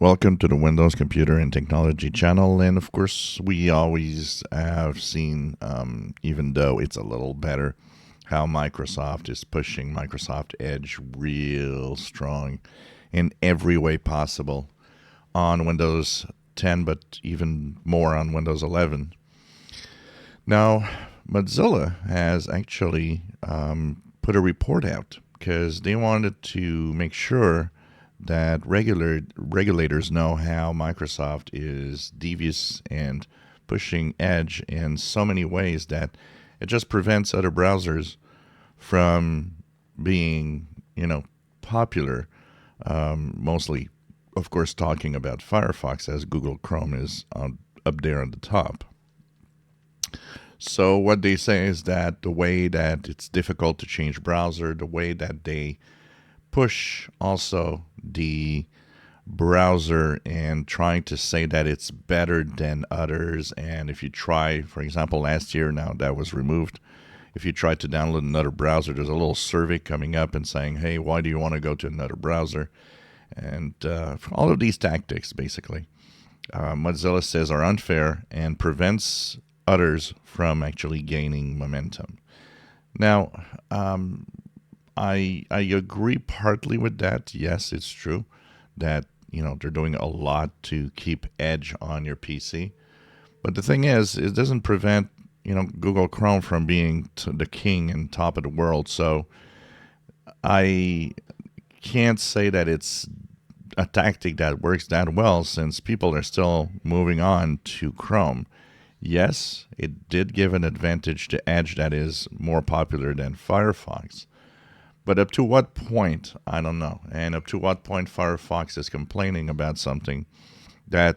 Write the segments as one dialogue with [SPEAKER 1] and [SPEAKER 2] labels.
[SPEAKER 1] Welcome to the Windows Computer and Technology channel. And of course, we always have seen, even though it's a little better, how Microsoft is pushing Microsoft Edge real strong in every way possible on Windows 10, but even more on Windows 11. Now, Mozilla has actually put a report out because they wanted to make sure that regulators know how Microsoft is devious and pushing Edge in so many ways that it just prevents other browsers from being, popular. Mostly, of course, talking about Firefox, as Google Chrome is up there on the top. So what they say is that the way that it's difficult to change browser, the way that they push also the browser and trying to say that it's better than others. And if you try, for example, last year, now that was removed, if you try to download another browser, there's a little survey coming up and saying, hey, why do you want to go to another browser? And all of these tactics, basically, Mozilla says are unfair and prevents others from actually gaining momentum. Now, I agree partly with that. Yes, it's true that they're doing a lot to keep Edge on your PC. But the thing is, it doesn't prevent Google Chrome from being the king and top of the world. So I can't say that it's a tactic that works that well, since people are still moving on to Chrome. Yes, it did give an advantage to Edge that is more popular than Firefox. But up to what point, I don't know. And up to what point Firefox is complaining about something that,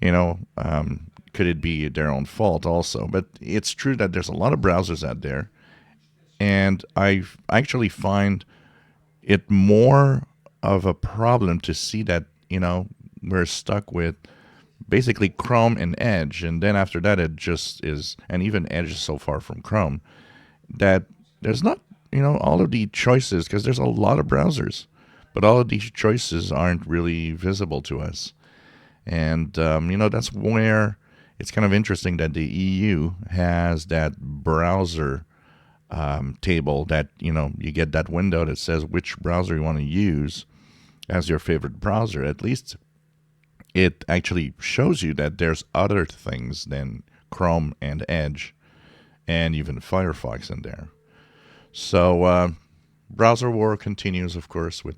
[SPEAKER 1] could it be their own fault also? But it's true that there's a lot of browsers out there. And I actually find it more of a problem to see that, we're stuck with basically Chrome and Edge. And then after that, it just is, and even Edge is so far from Chrome, that there's not all of the choices, because there's a lot of browsers, but all of these choices aren't really visible to us. And, that's where it's kind of interesting that the EU has that browser table that, you get that window that says which browser you want to use as your favorite browser. At least it actually shows you that there's other things than Chrome and Edge and even Firefox in there. So, browser war continues, of course, with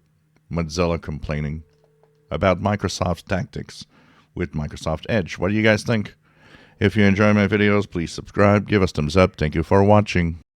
[SPEAKER 1] Mozilla complaining about Microsoft's tactics with Microsoft Edge. What do you guys think? If you enjoy my videos, please subscribe, give us thumbs up. Thank you for watching.